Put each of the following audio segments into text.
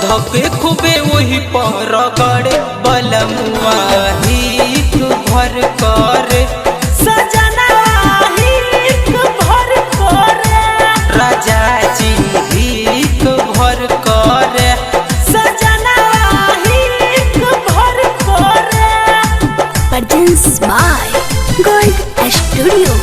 धके खूबे वही पर गड़े बलमुआ हिक भर करे सजना हिक भर करे राजा जी हिक भर करे सजना हिक भर करे। Produced by Gold Studio.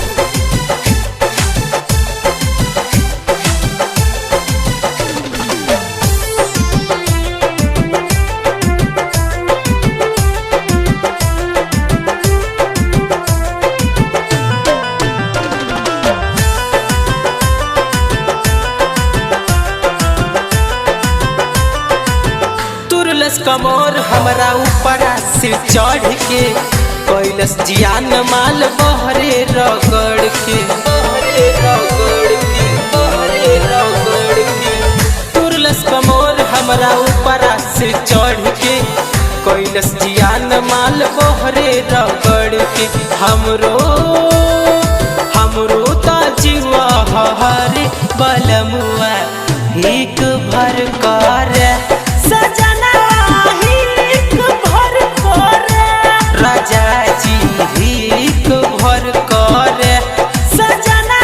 तुरलस कमर हमरा ऊपर से चढ़ के कैलस जियान माल बहरे रगड़ के तुरलस कमर हमरा ऊपर से चढ़ के कैलस जियान माल बहरे रगड़ के हमरो ताजीवा हरे बलमुआ हिक भर करे सजना हिक भर करे राजा जी हिक भर करे सजना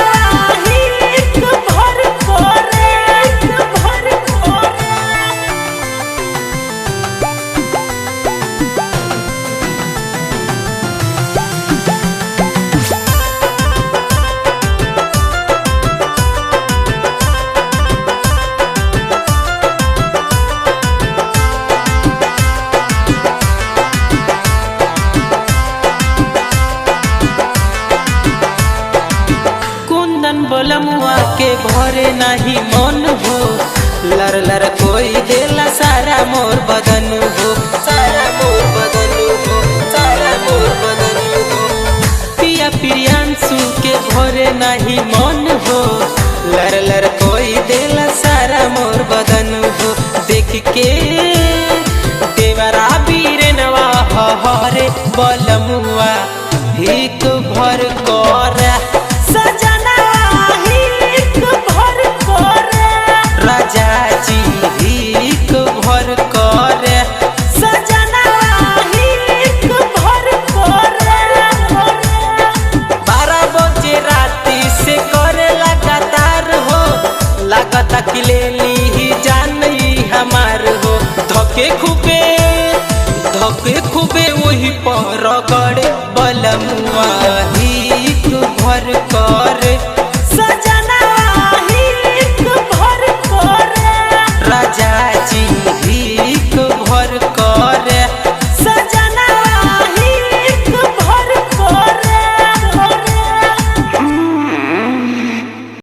हिक भर करे। कुंदन बलमुआ के भरे नहीं मन हो लर लर कोई देला सारा मोर बदन हो पिया प्रियांशु के भरे नहीं मन हो लर लर कोई देला सारा मोर बदन हो देख के देवरा बीरनवा हरे बलमुआ हिक भर करे सजना हिक भर करे राजा जी हिक भर करे सजना हिक भर करे। 12 बजे राती से करे लगातार हो लागता कि ले ली जान ही हमार हो धके खूबे वही पर गड़े बलमुआ